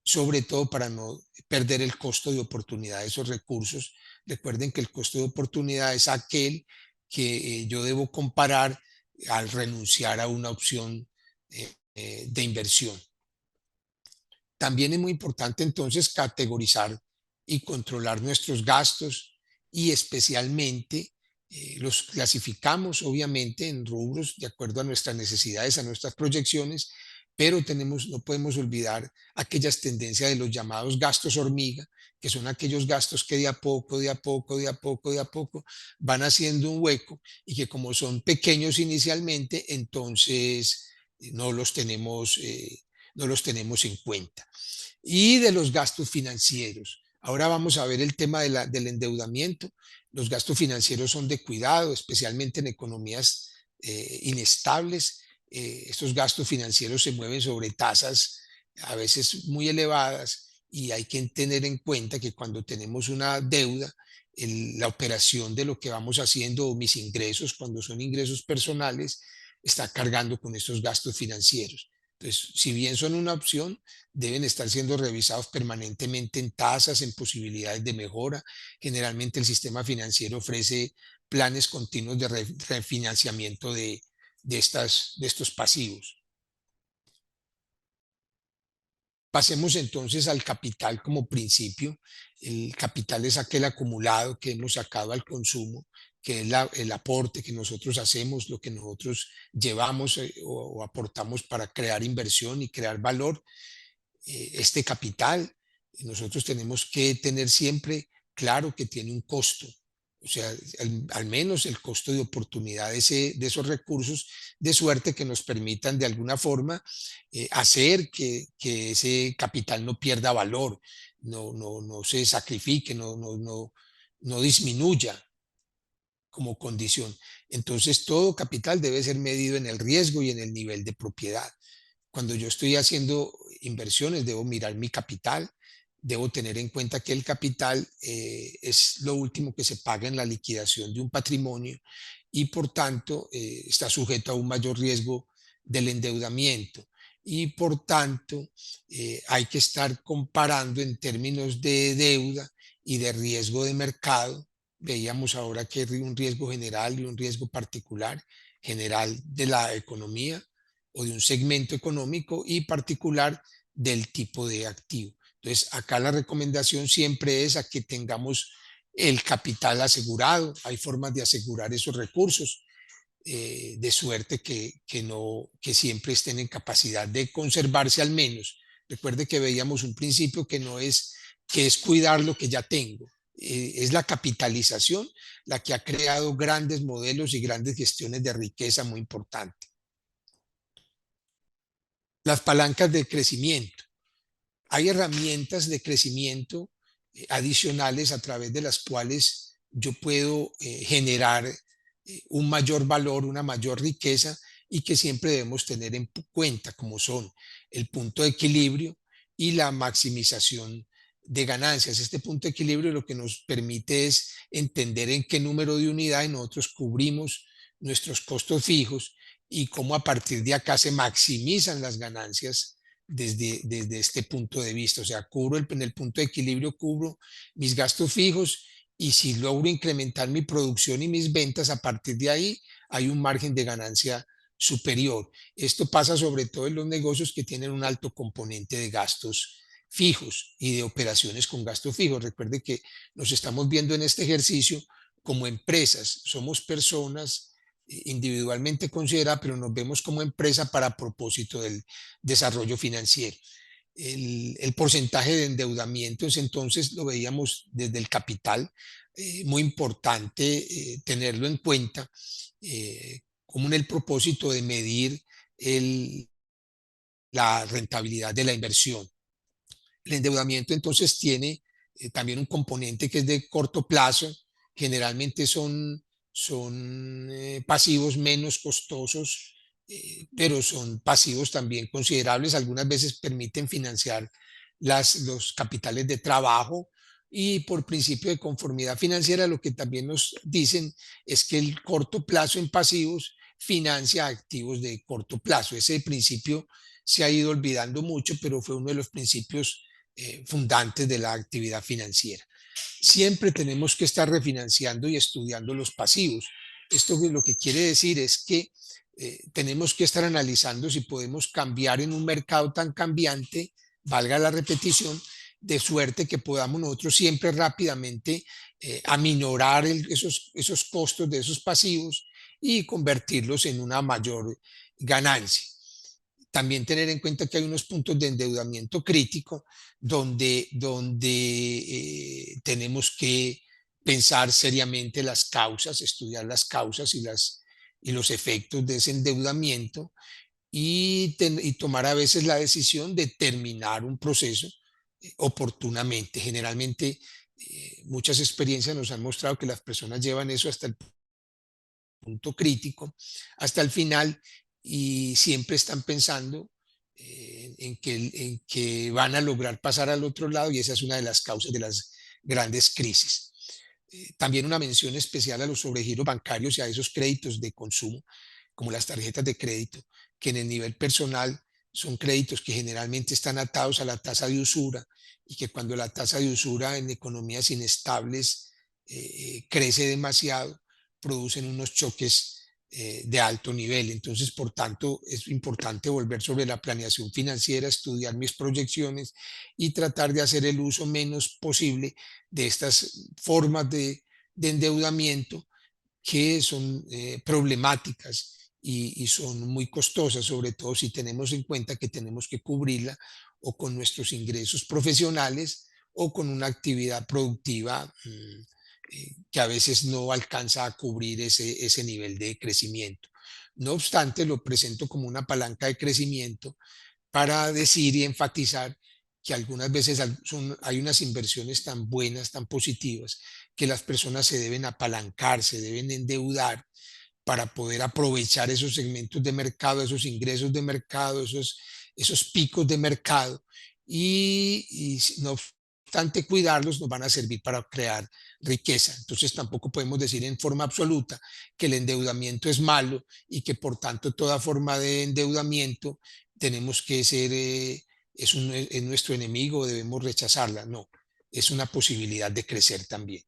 sobre todo para no perder el costo de oportunidad de esos recursos. Recuerden que el costo de oportunidad es aquel que yo debo comparar al renunciar a una opción de inversión. También es muy importante entonces categorizar y controlar nuestros gastos y especialmente los clasificamos obviamente en rubros de acuerdo a nuestras necesidades, a nuestras proyecciones, pero no podemos olvidar aquellas tendencias de los llamados gastos hormiga, que son aquellos gastos que de a poco, de a poco, de a poco, de a poco van haciendo un hueco y que como son pequeños inicialmente, entonces no los tenemos, no los tenemos en cuenta. Y de los gastos financieros. Ahora vamos a ver el tema del endeudamiento. Los gastos financieros son de cuidado, especialmente en economías inestables. Estos gastos financieros se mueven sobre tasas a veces muy elevadas y hay que tener en cuenta que cuando tenemos una deuda, la operación de lo que vamos haciendo o mis ingresos, cuando son ingresos personales, está cargando con estos gastos financieros. Entonces, si bien son una opción, deben estar siendo revisados permanentemente en tasas, en posibilidades de mejora. Generalmente el sistema financiero ofrece planes continuos de refinanciamiento de estos pasivos. Pasemos entonces al capital como principio. El capital es aquel acumulado que hemos sacado al consumo, que es el aporte que nosotros hacemos, lo que nosotros llevamos o aportamos para crear inversión y crear valor. Este capital, nosotros tenemos que tener siempre claro que tiene un costo. O sea, al menos el costo de oportunidad de esos recursos, de suerte que nos permitan de alguna forma hacer que ese capital no pierda valor, no se sacrifique, no disminuya como condición. Entonces, todo capital debe ser medido en el riesgo y en el nivel de propiedad. Cuando yo estoy haciendo inversiones, debo mirar mi capital, debo tener en cuenta que el capital es lo último que se paga en la liquidación de un patrimonio y por tanto está sujeto a un mayor riesgo del endeudamiento. Y por tanto hay que estar comparando en términos de deuda y de riesgo de mercado. Veíamos ahora que hay un riesgo general y un riesgo particular, general de la economía o de un segmento económico y particular del tipo de activo. Entonces, acá la recomendación siempre es a que tengamos el capital asegurado. Hay formas de asegurar esos recursos, de suerte que siempre estén en capacidad de conservarse al menos. Recuerde que veíamos un principio que no es, que es cuidar lo que ya tengo. es la capitalización la que ha creado grandes modelos y grandes gestiones de riqueza muy importantes. Las palancas de crecimiento. Hay herramientas de crecimiento adicionales a través de las cuales yo puedo generar un mayor valor, una mayor riqueza y que siempre debemos tener en cuenta, como son el punto de equilibrio y la maximización de ganancias. Este punto de equilibrio lo que nos permite es entender en qué número de unidades nosotros cubrimos nuestros costos fijos y cómo a partir de acá se maximizan las ganancias desde este punto de vista. O sea, en el punto de equilibrio cubro mis gastos fijos y si logro incrementar mi producción y mis ventas, a partir de ahí hay un margen de ganancia superior. Esto pasa sobre todo en los negocios que tienen un alto componente de gastos fijos y de operaciones con gastos fijos. Recuerde que nos estamos viendo en este ejercicio como empresas, somos personas individualmente consideradas, pero nos vemos como empresa para propósito del desarrollo financiero. El porcentaje de endeudamiento entonces lo veíamos desde el capital, muy importante tenerlo en cuenta como en el propósito de medir la rentabilidad de la inversión. El endeudamiento entonces tiene también un componente que es de corto plazo, generalmente son pasivos menos costosos, pero son pasivos también considerables. Algunas veces permiten financiar los capitales de trabajo y por principio de conformidad financiera lo que también nos dicen es que el corto plazo en pasivos financia activos de corto plazo. Ese principio se ha ido olvidando mucho, pero fue uno de los principios fundantes de la actividad financiera. Siempre tenemos que estar refinanciando y estudiando los pasivos. Esto lo que quiere decir es que tenemos que estar analizando si podemos cambiar en un mercado tan cambiante, valga la repetición, de suerte que podamos nosotros siempre rápidamente aminorar esos costos de esos pasivos y convertirlos en una mayor ganancia. También tener en cuenta que hay unos puntos de endeudamiento crítico donde tenemos que pensar seriamente las causas, estudiar las causas y los efectos de ese endeudamiento y tomar a veces la decisión de terminar un proceso oportunamente. Generalmente, muchas experiencias nos han mostrado que las personas llevan eso hasta el punto crítico, hasta el final, y siempre están pensando en que van a lograr pasar al otro lado, y esa es una de las causas de las grandes crisis. También una mención especial a los sobregiros bancarios y a esos créditos de consumo, como las tarjetas de crédito, que en el nivel personal son créditos que generalmente están atados a la tasa de usura y que cuando la tasa de usura en economías inestables crece demasiado, producen unos choques de alto nivel. Entonces, por tanto, es importante volver sobre la planeación financiera, estudiar mis proyecciones y tratar de hacer el uso menos posible de estas formas de endeudamiento que son problemáticas y son muy costosas, sobre todo si tenemos en cuenta que tenemos que cubrirla o con nuestros ingresos profesionales o con una actividad productiva que a veces no alcanza a cubrir ese nivel de crecimiento. No obstante, lo presento como una palanca de crecimiento para decir y enfatizar que algunas veces hay unas inversiones tan buenas, tan positivas, que las personas se deben apalancar, se deben endeudar para poder aprovechar esos segmentos de mercado, esos ingresos de mercado, esos picos de mercado y no obstante cuidarlos nos van a servir para crear riqueza. Entonces tampoco podemos decir en forma absoluta que el endeudamiento es malo y que por tanto toda forma de endeudamiento tenemos que ser, es nuestro enemigo, debemos rechazarla. No, es una posibilidad de crecer también.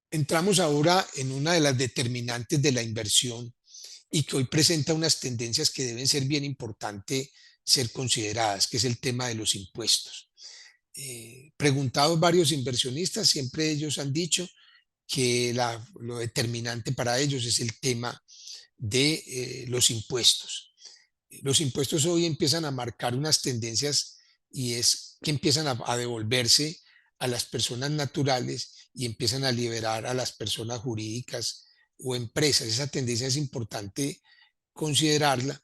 Entramos ahora en una de las determinantes de la inversión y que hoy presenta unas tendencias que deben ser bien importantes ser consideradas, que es el tema de los impuestos. Preguntados varios inversionistas, siempre ellos han dicho que lo determinante para ellos es el tema de los impuestos. Los impuestos hoy empiezan a marcar unas tendencias y es que empiezan a devolverse a las personas naturales y empiezan a liberar a las personas jurídicas o empresas. Esa tendencia es importante considerarla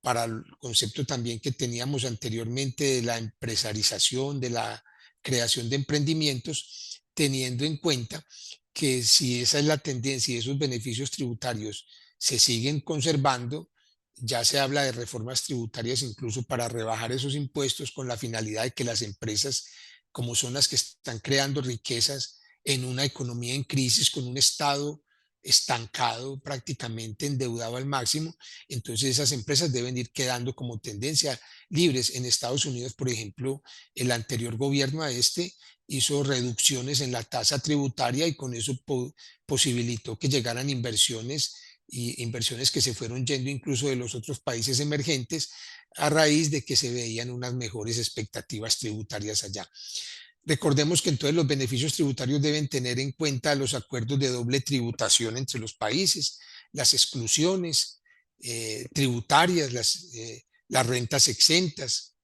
para el concepto también que teníamos anteriormente de la empresarización, de la creación de emprendimientos, teniendo en cuenta que si esa es la tendencia y esos beneficios tributarios se siguen conservando, ya se habla de reformas tributarias incluso para rebajar esos impuestos con la finalidad de que las empresas, como son las que están creando riquezas en una economía en crisis, con un Estado estancado, prácticamente endeudado al máximo, entonces esas empresas deben ir quedando como tendencia libres. En Estados Unidos, por ejemplo, el anterior gobierno a este hizo reducciones en la tasa tributaria y con eso posibilitó que llegaran inversiones y inversiones que se fueron yendo incluso de los otros países emergentes a raíz de que se veían unas mejores expectativas tributarias allá. Recordemos que entonces los beneficios tributarios deben tener en cuenta los acuerdos de doble tributación entre los países, las exclusiones tributarias, las rentas exentas,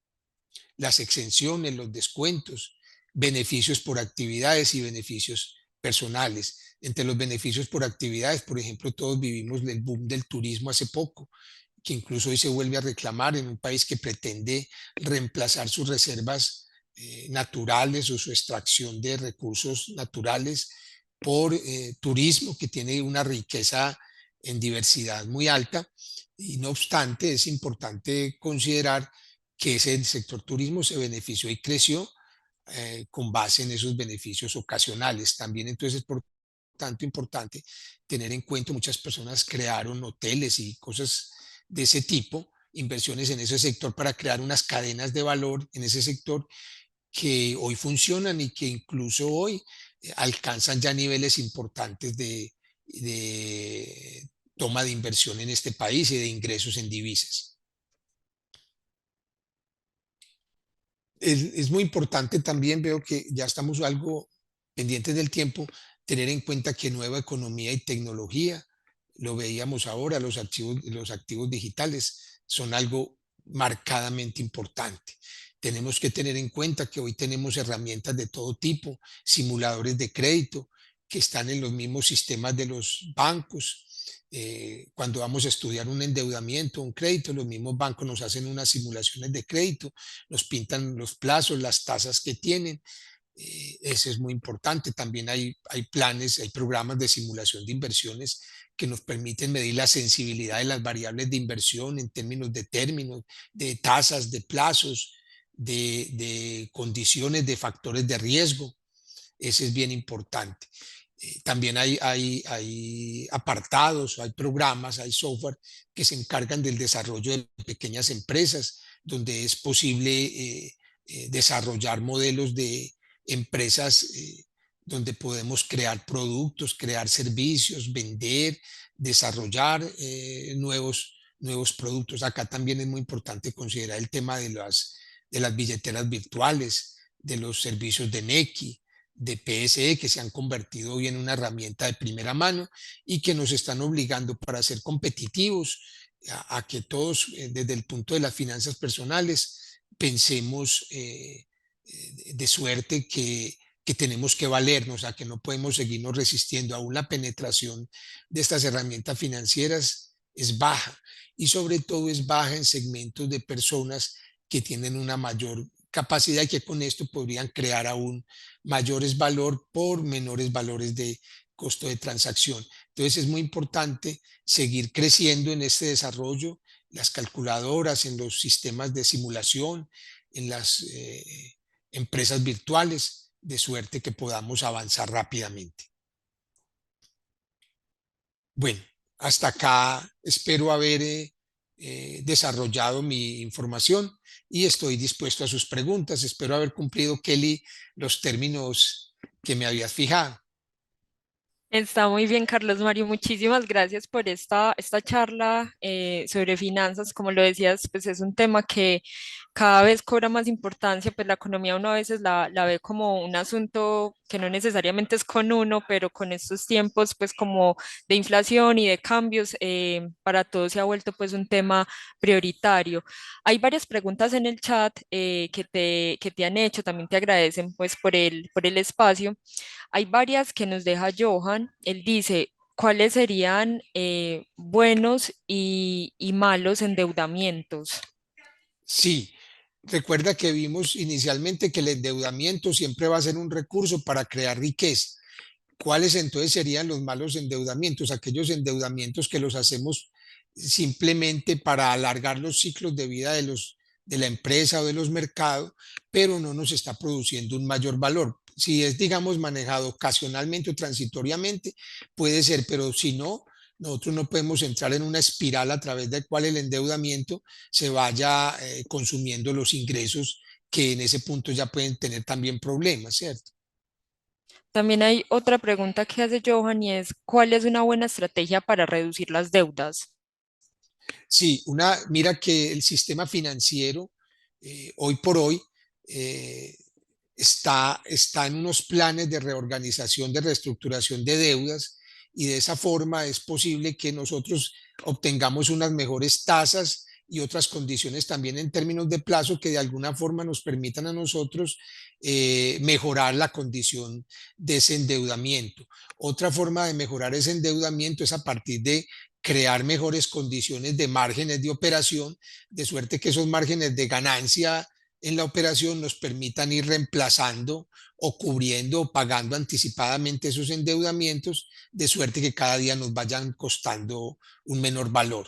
las exenciones, los descuentos, beneficios por actividades y beneficios personales. Entre los beneficios por actividades, por ejemplo, todos vivimos el boom del turismo hace poco, que incluso hoy se vuelve a reclamar en un país que pretende reemplazar sus reservas naturales o su extracción de recursos naturales por turismo que tiene una riqueza en diversidad muy alta. Y no obstante, es importante considerar que ese sector turismo se benefició y creció con base en esos beneficios ocasionales. También entonces es por tanto importante tener en cuenta, muchas personas crearon hoteles y cosas de ese tipo, inversiones en ese sector para crear unas cadenas de valor en ese sector que hoy funcionan y que incluso hoy alcanzan ya niveles importantes de toma de inversión en este país y de ingresos en divisas. Es muy importante también, veo que ya estamos algo pendientes del tiempo, tener en cuenta que nueva economía y tecnología, lo veíamos ahora, los activos digitales son algo marcadamente importante. Tenemos que tener en cuenta que hoy tenemos herramientas de todo tipo, simuladores de crédito que están en los mismos sistemas de los bancos. Cuando vamos a estudiar un endeudamiento, un crédito, los mismos bancos nos hacen unas simulaciones de crédito, nos pintan los plazos, las tasas que tienen. Eso es muy importante. También hay planes, hay programas de simulación de inversiones que nos permiten medir la sensibilidad de las variables de inversión en términos, de tasas, de plazos, de condiciones, de factores de riesgo. Ese es bien importante. También hay apartados, hay programas, hay software que se encargan del desarrollo de pequeñas empresas, donde es posible desarrollar modelos de empresas donde podemos crear productos, crear servicios, vender, desarrollar nuevos productos. Acá también es muy importante considerar el tema de las billeteras virtuales, de los servicios de Nequi, de PSE, que se han convertido hoy en una herramienta de primera mano y que nos están obligando para ser competitivos a que todos, desde el punto de las finanzas personales, pensemos de suerte que tenemos que valernos, a que no podemos seguirnos resistiendo. Aún la penetración de estas herramientas financieras es baja y sobre todo es baja en segmentos de personas que tienen una mayor capacidad y que con esto podrían crear aún mayores valor por menores valores de costo de transacción. Entonces es muy importante seguir creciendo en este desarrollo, las calculadoras, en los sistemas de simulación, en las empresas virtuales, de suerte que podamos avanzar rápidamente. Bueno, hasta acá espero haber desarrollado mi información y estoy dispuesto a sus preguntas. Espero haber cumplido, Kelly, los términos que me habías fijado. Está muy bien, Carlos Mario. Muchísimas gracias por esta charla sobre finanzas. Como lo decías, pues es un tema que cada vez cobra más importancia, pues la economía uno a veces la ve como un asunto que no necesariamente es con uno, pero con estos tiempos pues como de inflación y de cambios, para todos se ha vuelto pues un tema prioritario. Hay varias preguntas en el chat que te han hecho, también te agradecen pues por el espacio. Hay varias que nos deja Johan. Él dice, ¿cuáles serían buenos y malos endeudamientos? Sí, recuerda que vimos inicialmente que el endeudamiento siempre va a ser un recurso para crear riqueza. ¿Cuáles entonces serían los malos endeudamientos? Aquellos endeudamientos que los hacemos simplemente para alargar los ciclos de vida de la empresa o de los mercados, pero no nos está produciendo un mayor valor. Si es, digamos, manejado ocasionalmente o transitoriamente, puede ser, pero si no, nosotros no podemos entrar en una espiral a través del cual el endeudamiento se vaya consumiendo los ingresos que en ese punto ya pueden tener también problemas, ¿cierto? También hay otra pregunta que hace Johan y es, ¿cuál es una buena estrategia para reducir las deudas? Sí, mira que el sistema financiero hoy por hoy eh, está en unos planes de reorganización, de reestructuración de deudas y de esa forma es posible que nosotros obtengamos unas mejores tasas y otras condiciones también en términos de plazo que de alguna forma nos permitan a nosotros mejorar la condición de ese endeudamiento. Otra forma de mejorar ese endeudamiento es a partir de crear mejores condiciones de márgenes de operación, de suerte que esos márgenes de ganancia en la operación nos permitan ir reemplazando o cubriendo o pagando anticipadamente esos endeudamientos, de suerte que cada día nos vayan costando un menor valor.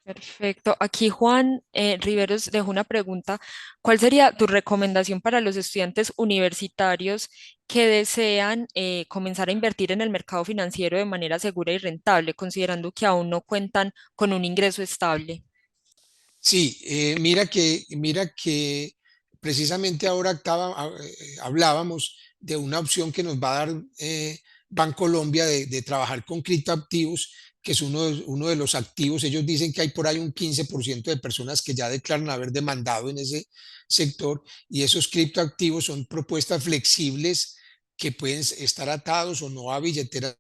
Perfecto. Aquí Juan Riveros dejó una pregunta. ¿Cuál sería tu recomendación para los estudiantes universitarios que desean comenzar a invertir en el mercado financiero de manera segura y rentable, considerando que aún no cuentan con un ingreso estable? Sí, mira que precisamente ahora hablábamos de una opción que nos va a dar Bancolombia de trabajar con criptoactivos, que es uno de los activos. Ellos dicen que hay por ahí un 15% de personas que ya declaran haber demandado en ese sector y esos criptoactivos son propuestas flexibles que pueden estar atados o no a billeteras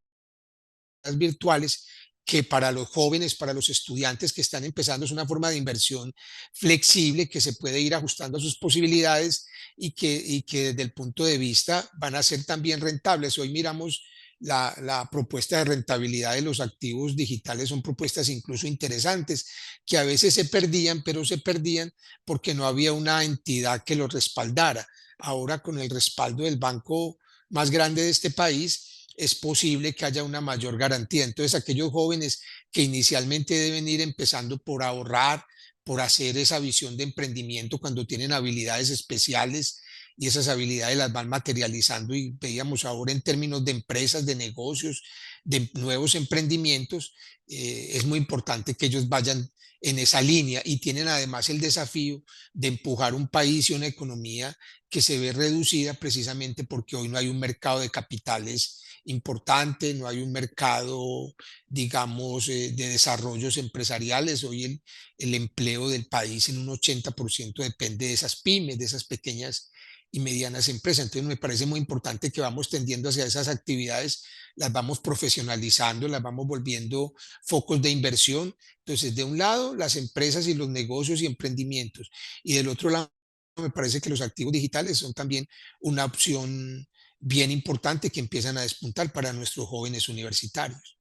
virtuales que para los jóvenes, para los estudiantes que están empezando, es una forma de inversión flexible que se puede ir ajustando a sus posibilidades y que desde el punto de vista van a ser también rentables. Hoy miramos la propuesta de rentabilidad de los activos digitales, son propuestas incluso interesantes que a veces se perdían, pero se perdían porque no había una entidad que los respaldara. Ahora con el respaldo del banco más grande de este país, es posible que haya una mayor garantía. Entonces, aquellos jóvenes que inicialmente deben ir empezando por ahorrar, por hacer esa visión de emprendimiento cuando tienen habilidades especiales y esas habilidades las van materializando y veíamos ahora en términos de empresas, de negocios, de nuevos emprendimientos, es muy importante que ellos vayan en esa línea y tienen además el desafío de empujar un país y una economía que se ve reducida precisamente porque hoy no hay un mercado de capitales importante, no hay un mercado, digamos, de desarrollos empresariales. Hoy el empleo del país en un 80% depende de esas pymes, de esas pequeñas y medianas empresas. Entonces me parece muy importante que vamos tendiendo hacia esas actividades, las vamos profesionalizando, las vamos volviendo focos de inversión. Entonces, de un lado, las empresas y los negocios y emprendimientos, y del otro lado, me parece que los activos digitales son también una opción bien importante que empiezan a despuntar para nuestros jóvenes universitarios.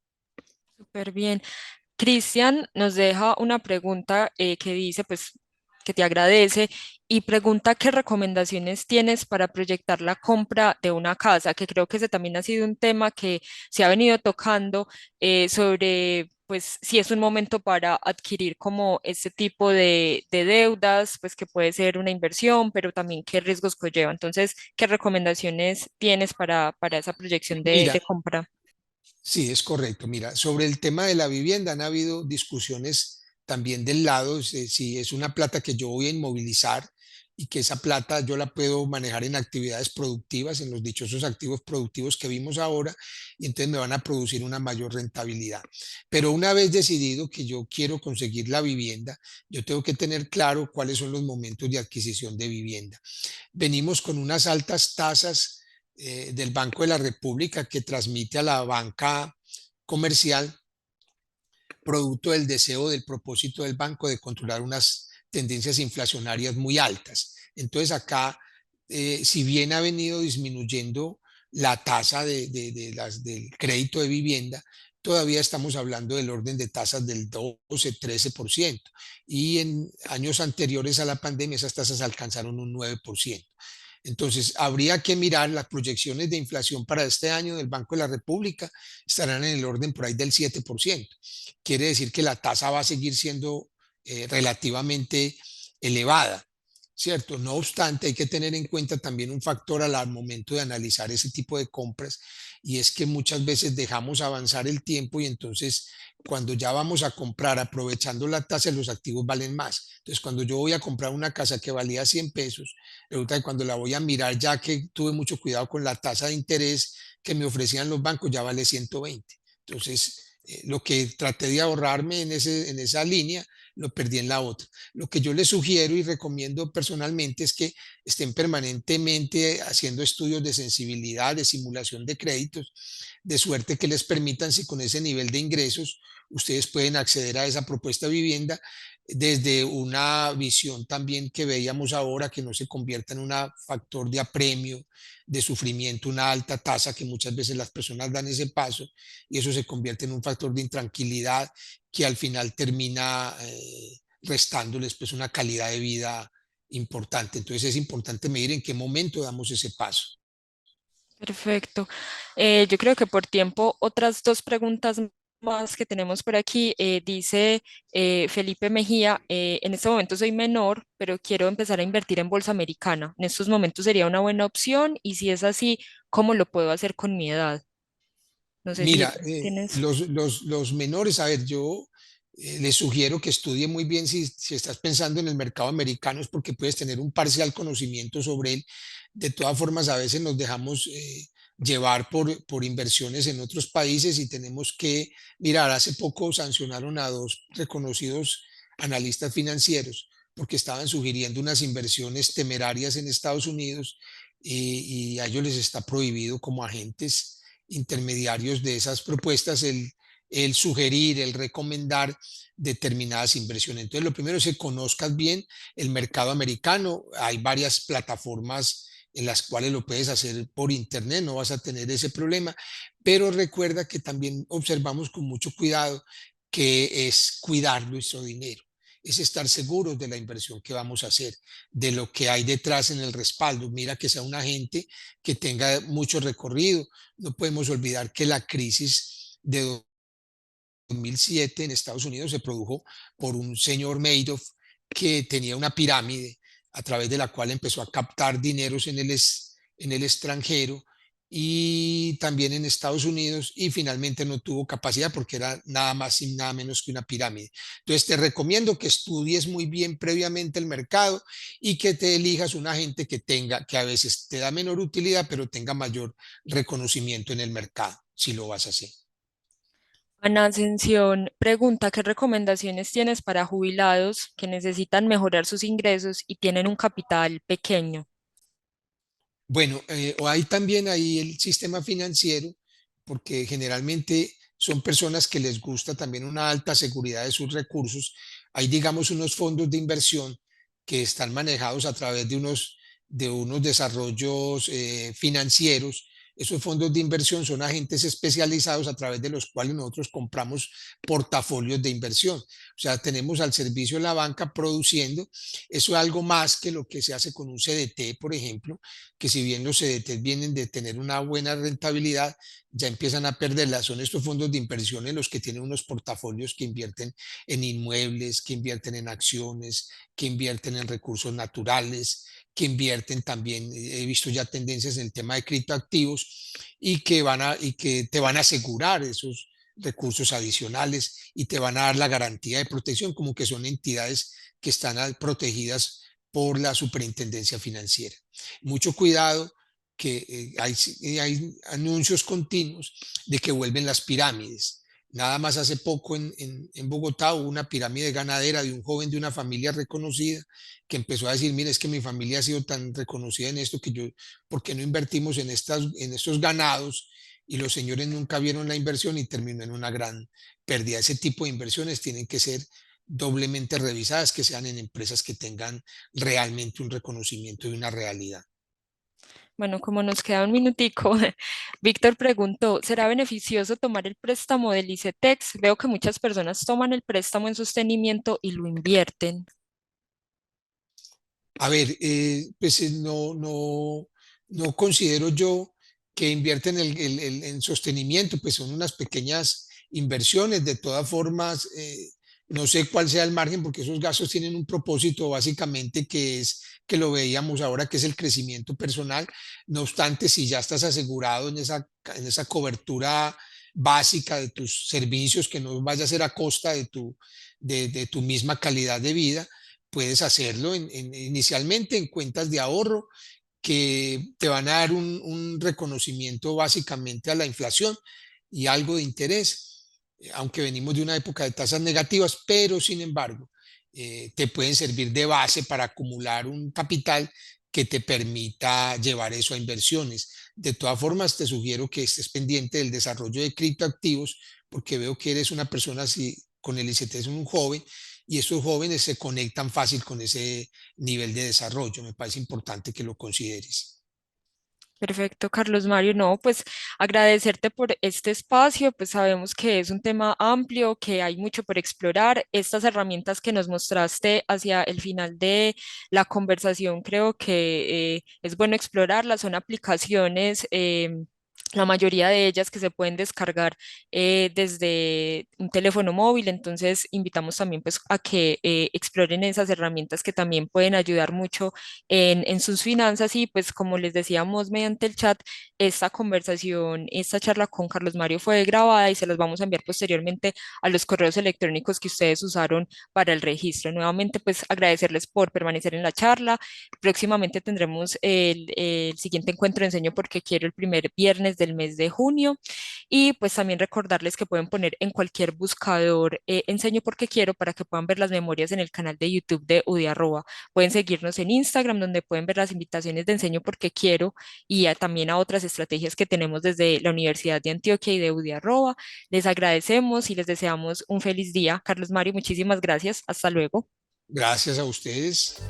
Súper bien. Cristian nos deja una pregunta que dice, pues, que te agradece y pregunta qué recomendaciones tienes para proyectar la compra de una casa, que creo que ese también ha sido un tema que se ha venido tocando sobre, pues, si es un momento para adquirir como este tipo de deudas, pues que puede ser una inversión, pero también qué riesgos conlleva. Entonces, ¿qué recomendaciones tienes para esa proyección Mira, de compra? sí, es correcto. Mira, sobre el tema de la vivienda han habido discusiones también del lado, si es una plata que yo voy a inmovilizar, y que esa plata yo la puedo manejar en actividades productivas, en los dichosos activos productivos que vimos ahora, y entonces me van a producir una mayor rentabilidad. Pero una vez decidido que yo quiero conseguir la vivienda, yo tengo que tener claro cuáles son los momentos de adquisición de vivienda. Venimos con unas altas tasas del Banco de la República que transmite a la banca comercial, producto del deseo del propósito del banco de controlar unas tendencias inflacionarias muy altas. Entonces acá, si bien ha venido disminuyendo la tasa del crédito de vivienda, todavía estamos hablando del orden de tasas del 12-13%, y en años anteriores a la pandemia esas tasas alcanzaron un 9%. Entonces, habría que mirar las proyecciones de inflación para este año del Banco de la República, estarán en el orden por ahí del 7%. Quiere decir que la tasa va a seguir siendo relativamente elevada, ¿cierto? No obstante, hay que tener en cuenta también un factor al momento de analizar ese tipo de compras, y es que muchas veces dejamos avanzar el tiempo y entonces cuando ya vamos a comprar aprovechando la tasa, los activos valen más. Entonces, cuando yo voy a comprar una casa que valía 100 pesos, resulta que cuando la voy a mirar, ya que tuve mucho cuidado con la tasa de interés que me ofrecían los bancos, ya vale 120. Entonces, lo que traté de ahorrarme en esa línea, lo perdí en la otra. Lo que yo les sugiero y recomiendo personalmente es que estén permanentemente haciendo estudios de sensibilidad, de simulación de créditos, de suerte que les permitan, si con ese nivel de ingresos ustedes pueden acceder a esa propuesta de vivienda, desde una visión también que veíamos ahora, que no se convierta en un factor de apremio, de sufrimiento, una alta tasa que muchas veces las personas dan ese paso, y eso se convierte en un factor de intranquilidad que al final termina restándoles pues una calidad de vida importante. Entonces es importante medir en qué momento damos ese paso. Perfecto. Yo creo que por tiempo, otras dos preguntas más que tenemos por aquí. Dice Felipe Mejía, en este momento soy menor, pero quiero empezar a invertir en bolsa americana. En estos momentos sería una buena opción y si es así, ¿cómo lo puedo hacer con mi edad? No sé si Mira, tienes... los menores, a ver, yo les sugiero que estudie muy bien si estás pensando en el mercado americano, es porque puedes tener un parcial conocimiento sobre él. De todas formas, a veces nos dejamos llevar por inversiones en otros países y tenemos que mirar. Hace poco sancionaron a dos reconocidos analistas financieros porque estaban sugiriendo unas inversiones temerarias en Estados Unidos, y a ellos les está prohibido como agentes intermediarios de esas propuestas el sugerir, el recomendar determinadas inversiones. Entonces, lo primero es que conozcas bien el mercado americano. Hay varias plataformas en las cuales lo puedes hacer por internet, no vas a tener ese problema, pero recuerda que también observamos con mucho cuidado que es cuidar nuestro dinero, es estar seguros de la inversión que vamos a hacer, de lo que hay detrás en el respaldo. Mira que sea un agente que tenga mucho recorrido. No podemos olvidar que la crisis de 2007 en Estados Unidos se produjo por un señor Madoff que tenía una pirámide a través de la cual empezó a captar dineros en el extranjero y también en Estados Unidos, y finalmente no tuvo capacidad porque era nada más y nada menos que una pirámide. Entonces te recomiendo que estudies muy bien previamente el mercado y que te elijas un agente que tenga, que a veces te da menor utilidad, pero tenga mayor reconocimiento en el mercado, si lo vas a hacer. Ana Ascensión pregunta, ¿qué recomendaciones tienes para jubilados que necesitan mejorar sus ingresos y tienen un capital pequeño? Bueno, o hay también ahí el sistema financiero, porque generalmente son personas que les gusta también una alta seguridad de sus recursos. Hay, digamos, unos fondos de inversión que están manejados a través de unos desarrollos financieros. Esos fondos de inversión son agentes especializados a través de los cuales nosotros compramos portafolios de inversión. O sea, tenemos al servicio de la banca produciendo. Eso es algo más que lo que se hace con un CDT, por ejemplo, que si bien los CDTs vienen de tener una buena rentabilidad, ya empiezan a perderla. Son estos fondos de inversión en los que tienen unos portafolios que invierten en inmuebles, que invierten en acciones, que invierten en recursos naturales, que invierten también, he visto ya tendencias en el tema de criptoactivos, y que te van a asegurar esos recursos adicionales y te van a dar la garantía de protección, como que son entidades que están protegidas por la superintendencia financiera. Mucho cuidado que hay anuncios continuos de que vuelven las pirámides. Nada más hace poco en Bogotá hubo una pirámide ganadera de un joven de una familia reconocida que empezó a decir, mire, es que mi familia ha sido tan reconocida en esto que yo, ¿por qué no invertimos en estos ganados? Y los señores nunca vieron la inversión y terminó en una gran pérdida. Ese tipo de inversiones tienen que ser doblemente revisadas, que sean en empresas que tengan realmente un reconocimiento de una realidad. Bueno, como nos queda un minutico, Víctor preguntó, ¿será beneficioso tomar el préstamo del ICETEX? Veo que muchas personas toman el préstamo en sostenimiento y lo invierten. A ver, pues no considero yo que invierten en sostenimiento, pues son unas pequeñas inversiones. De todas formas, no sé cuál sea el margen porque esos gastos tienen un propósito básicamente que es que lo veíamos ahora, que es el crecimiento personal. No obstante, si ya estás asegurado en esa cobertura básica de tus servicios, que no vaya a ser a costa de tu misma calidad de vida, puedes hacerlo inicialmente en cuentas de ahorro que te van a dar un reconocimiento básicamente a la inflación y algo de interés, aunque venimos de una época de tasas negativas, pero sin embargo, te pueden servir de base para acumular un capital que te permita llevar eso a inversiones. De todas formas, te sugiero que estés pendiente del desarrollo de criptoactivos, porque veo que eres una persona así, con el ICT es un joven, y estos jóvenes se conectan fácil con ese nivel de desarrollo. Me parece importante que lo consideres. Perfecto, Carlos Mario. No, pues agradecerte por este espacio, pues sabemos que es un tema amplio, que hay mucho por explorar. Estas herramientas que nos mostraste hacia el final de la conversación, creo que es bueno explorarlas. Son aplicaciones, la mayoría de ellas que se pueden descargar desde un teléfono móvil, entonces invitamos también pues a que exploren esas herramientas que también pueden ayudar mucho en sus finanzas y pues como les decíamos mediante el chat, esta conversación, esta charla con Carlos Mario fue grabada y se las vamos a enviar posteriormente a los correos electrónicos que ustedes usaron para el registro. Nuevamente pues agradecerles por permanecer en la charla. Próximamente tendremos el siguiente encuentro de Enseño porque quiero el primer viernes del mes de junio y pues también recordarles que pueden poner en cualquier buscador Enseño porque quiero para que puedan ver las memorias en el canal de YouTube de Udiarroba. Pueden seguirnos en Instagram, donde pueden ver las invitaciones de Enseño porque quiero y también a otras estrategias que tenemos desde la Universidad de Antioquia y de UDI Arroba. Les agradecemos y les deseamos un feliz día. Carlos Mario, muchísimas gracias. Hasta luego. Gracias a ustedes.